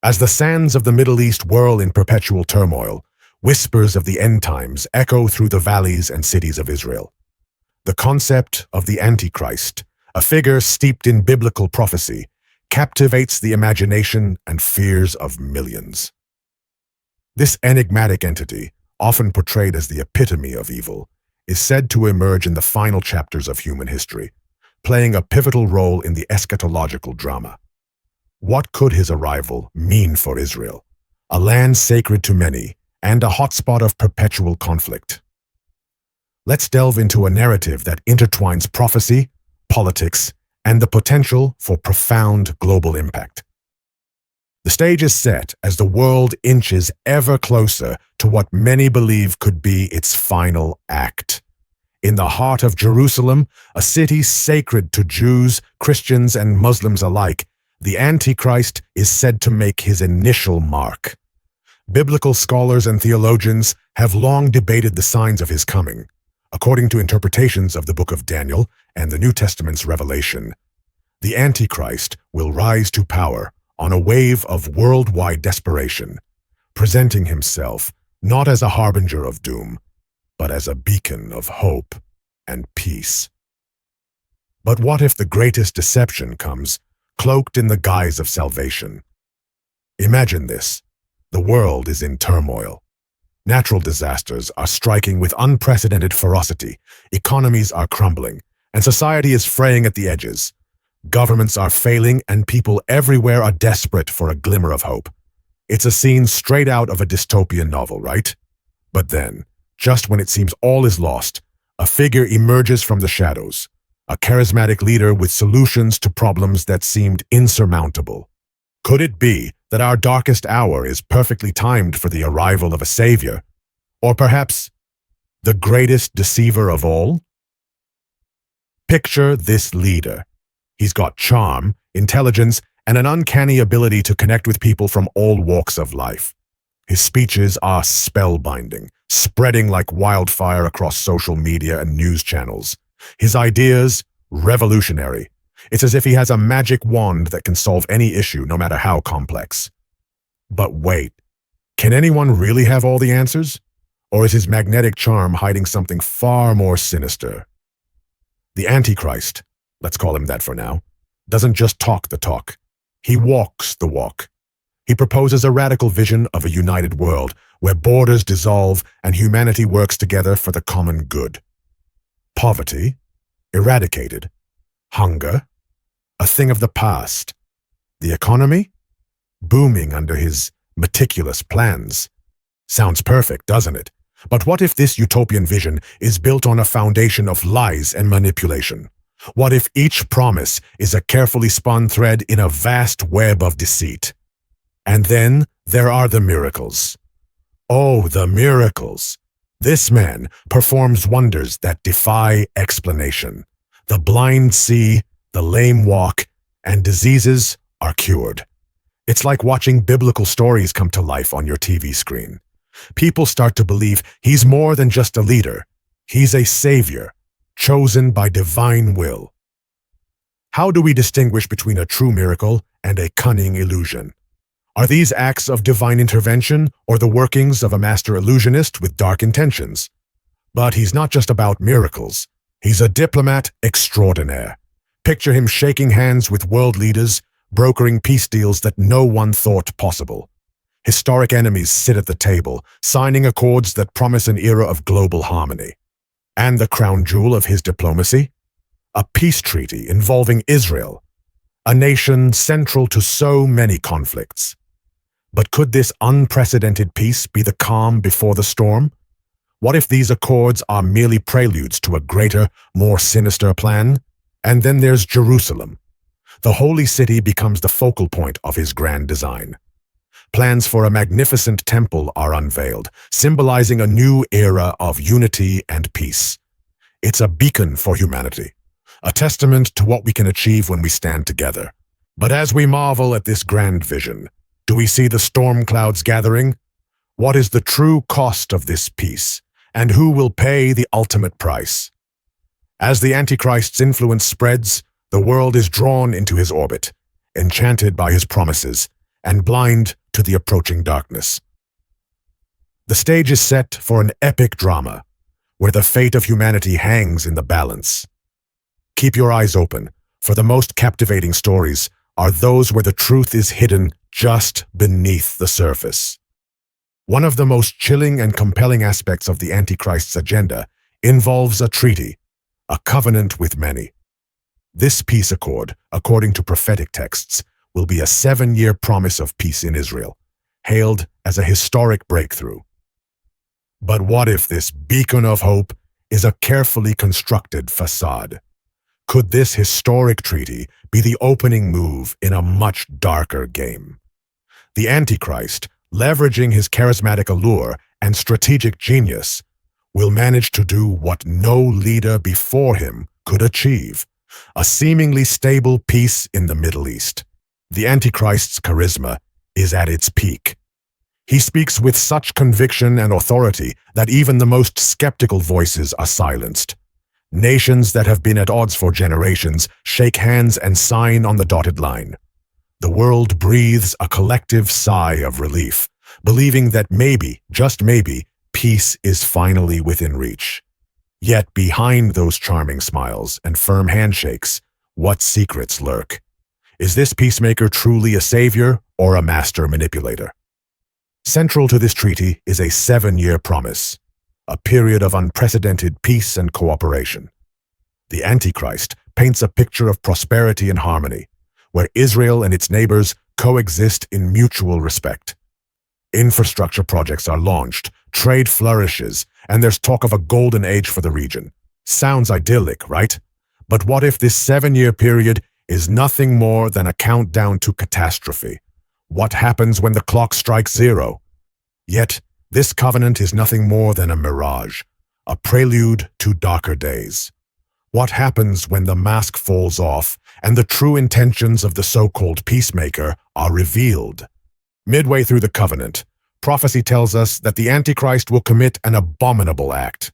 As the sands of the Middle East whirl in perpetual turmoil, whispers of the end times echo through the valleys and cities of Israel. The concept of the Antichrist, a figure steeped in biblical prophecy, captivates the imagination and fears of millions. This enigmatic entity, often portrayed as the epitome of evil, is said to emerge in the final chapters of human history, playing a pivotal role in the eschatological drama. What could his arrival mean for Israel, a land sacred to many and a hotspot of perpetual conflict? Let's delve into a narrative that intertwines prophecy, politics, and the potential for profound global impact. The stage is set as the world inches ever closer to what many believe could be its final act. In the heart of Jerusalem, a city sacred to Jews, Christians, and Muslims alike, the Antichrist is said to make his initial mark. Biblical scholars and theologians have long debated the signs of his coming. According to interpretations of the Book of Daniel and the New Testament's Revelation, the Antichrist will rise to power on a wave of worldwide desperation, presenting himself not as a harbinger of doom, but as a beacon of hope and peace. But what if the greatest deception comes cloaked in the guise of salvation? Imagine this. The world is in turmoil. Natural disasters are striking with unprecedented ferocity, economies are crumbling, and society is fraying at the edges. Governments are failing, and people everywhere are desperate for a glimmer of hope. It's a scene straight out of a dystopian novel, right? But then, just when it seems all is lost, a figure emerges from the shadows, a charismatic leader with solutions to problems that seemed insurmountable. Could it be that our darkest hour is perfectly timed for the arrival of a savior? Or perhaps the greatest deceiver of all? Picture this leader. He's got charm, intelligence, and an uncanny ability to connect with people from all walks of life. His speeches are spellbinding, spreading like wildfire across social media and news channels. His ideas, revolutionary. It's as if he has a magic wand that can solve any issue, no matter how complex. But wait, can anyone really have all the answers? Or is his magnetic charm hiding something far more sinister? The Antichrist, let's call him that for now, doesn't just talk the talk. He walks the walk. He proposes a radical vision of a united world where borders dissolve and humanity works together for the common good. Poverty, eradicated. Hunger, a thing of the past. The economy, booming under his meticulous plans. Sounds perfect, doesn't it? But what if this utopian vision is built on a foundation of lies and manipulation? What if each promise is a carefully spun thread in a vast web of deceit? And then there are the miracles. Oh, the miracles! This man performs wonders that defy explanation. The blind see, the lame walk, and diseases are cured. It's like watching biblical stories come to life on your TV screen. People start to believe he's more than just a leader. He's a savior, chosen by divine will. How do we distinguish between a true miracle and a cunning illusion? Are these acts of divine intervention or the workings of a master illusionist with dark intentions? But he's not just about miracles. He's a diplomat extraordinaire. Picture him shaking hands with world leaders, brokering peace deals that no one thought possible. Historic enemies sit at the table, signing accords that promise an era of global harmony. And the crown jewel of his diplomacy? A peace treaty involving Israel, a nation central to so many conflicts. But could this unprecedented peace be the calm before the storm? What if these accords are merely preludes to a greater, more sinister plan? And then there's Jerusalem. The holy city becomes the focal point of his grand design. Plans for a magnificent temple are unveiled, symbolizing a new era of unity and peace. It's a beacon for humanity, a testament to what we can achieve when we stand together. But as we marvel at this grand vision, do we see the storm clouds gathering? What is the true cost of this peace, and who will pay the ultimate price? As the Antichrist's influence spreads, the world is drawn into his orbit, enchanted by his promises, and blind to the approaching darkness. The stage is set for an epic drama, where the fate of humanity hangs in the balance. Keep your eyes open, for the most captivating stories are those where the truth is hidden just beneath the surface. One of the most chilling and compelling aspects of the Antichrist's agenda involves a treaty, a covenant with many. This peace accord, according to prophetic texts, will be a 7-year promise of peace in Israel, hailed as a historic breakthrough. But what if this beacon of hope is a carefully constructed facade? Could this historic treaty be the opening move in a much darker game? The Antichrist, leveraging his charismatic allure and strategic genius, will manage to do what no leader before him could achieve: a seemingly stable peace in the Middle East. The Antichrist's charisma is at its peak. He speaks with such conviction and authority that even the most skeptical voices are silenced. Nations that have been at odds for generations shake hands and sign on the dotted line. The world breathes a collective sigh of relief, believing that maybe, just maybe, peace is finally within reach. Yet behind those charming smiles and firm handshakes, what secrets lurk? Is this peacemaker truly a savior or a master manipulator? Central to this treaty is a 7-year promise, a period of unprecedented peace and cooperation. The Antichrist paints a picture of prosperity and harmony, where Israel and its neighbors coexist in mutual respect. Infrastructure projects are launched, trade flourishes, and there's talk of a golden age for the region. Sounds idyllic, right? But what if this 7-year period is nothing more than a countdown to catastrophe? What happens when the clock strikes 0? Yet, this covenant is nothing more than a mirage, a prelude to darker days. What happens when the mask falls off and the true intentions of the so-called peacemaker are revealed? Midway through the covenant, prophecy tells us that the Antichrist will commit an abominable act.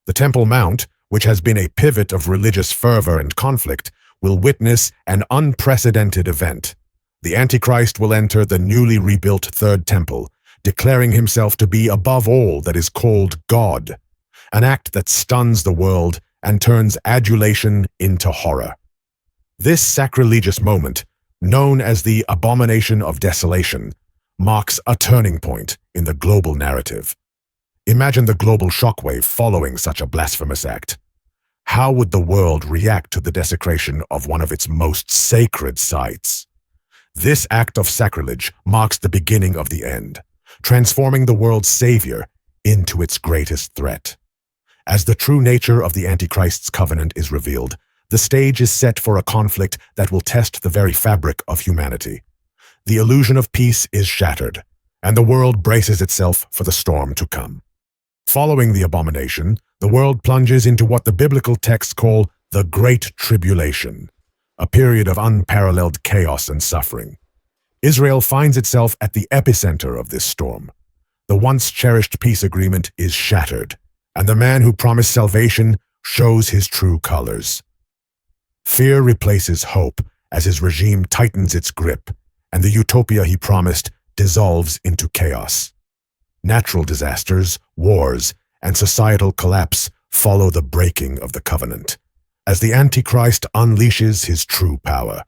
The Temple Mount, which has been a pivot of religious fervor and conflict, will witness an unprecedented event. The Antichrist will enter the newly rebuilt Third Temple, declaring himself to be above all that is called God, an act that stuns the world and turns adulation into horror. This sacrilegious moment, known as the Abomination of Desolation, marks a turning point in the global narrative. Imagine the global shockwave following such a blasphemous act. How would the world react to the desecration of one of its most sacred sites? This act of sacrilege marks the beginning of the end, transforming the world's savior into its greatest threat. As the true nature of the Antichrist's covenant is revealed, the stage is set for a conflict that will test the very fabric of humanity. The illusion of peace is shattered, and the world braces itself for the storm to come. Following the abomination, the world plunges into what the biblical texts call the Great Tribulation, a period of unparalleled chaos and suffering. Israel finds itself at the epicenter of this storm. The once-cherished peace agreement is shattered, and the man who promised salvation shows his true colors. Fear replaces hope as his regime tightens its grip, and the utopia he promised dissolves into chaos. Natural disasters, wars, and societal collapse follow the breaking of the covenant, as the Antichrist unleashes his true power,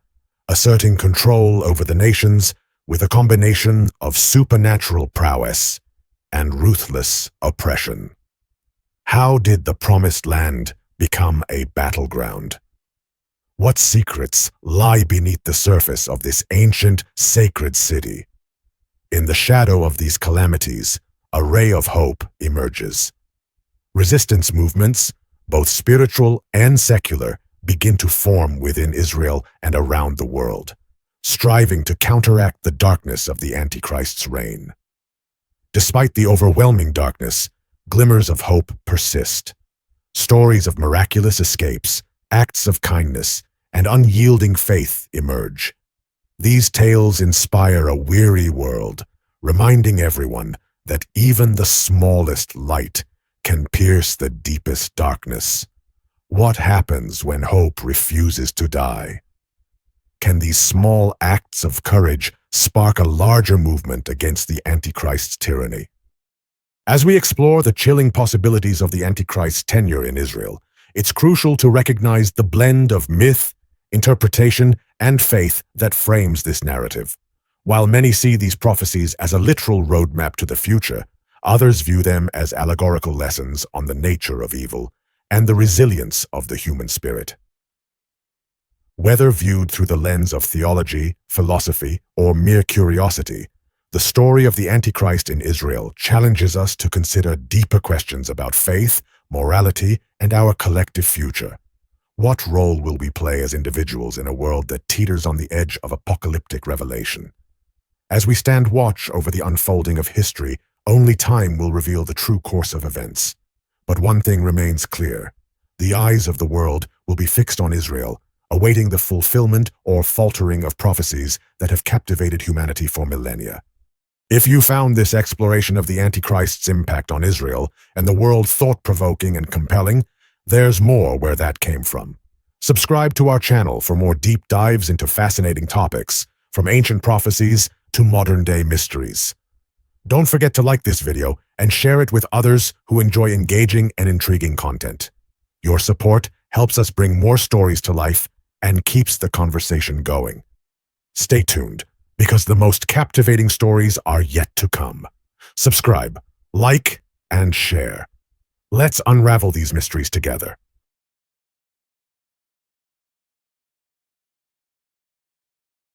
asserting control over the nations with a combination of supernatural prowess and ruthless oppression. How did the Promised Land become a battleground? What secrets lie beneath the surface of this ancient, sacred city? In the shadow of these calamities, a ray of hope emerges. Resistance movements, both spiritual and secular, begin to form within Israel and around the world, striving to counteract the darkness of the Antichrist's reign. Despite the overwhelming darkness, glimmers of hope persist. Stories of miraculous escapes, acts of kindness, and unyielding faith emerge. These tales inspire a weary world, reminding everyone that even the smallest light can pierce the deepest darkness. What happens when hope refuses to die? Can these small acts of courage spark a larger movement against the Antichrist's tyranny. As we explore the chilling possibilities of the Antichrist's tenure in Israel, it's crucial to recognize the blend of myth, interpretation, and faith that frames this narrative. While many see these prophecies as a literal roadmap to the future, others view them as allegorical lessons on the nature of evil and the resilience of the human spirit. Whether viewed through the lens of theology, philosophy, or mere curiosity, the story of the Antichrist in Israel challenges us to consider deeper questions about faith, morality, and our collective future. What role will we play as individuals in a world that teeters on the edge of apocalyptic revelation? As we stand watch over the unfolding of history, only time will reveal the true course of events. But one thing remains clear: the eyes of the world will be fixed on Israel, awaiting the fulfillment or faltering of prophecies that have captivated humanity for millennia. If you found this exploration of the Antichrist's impact on Israel and the world thought-provoking and compelling, there's more where that came from. Subscribe to our channel for more deep dives into fascinating topics, from ancient prophecies to modern-day mysteries. Don't forget to like this video and share it with others who enjoy engaging and intriguing content. Your support helps us bring more stories to life and keeps the conversation going. Stay tuned, because the most captivating stories are yet to come. Subscribe, like, and share. Let's unravel these mysteries together.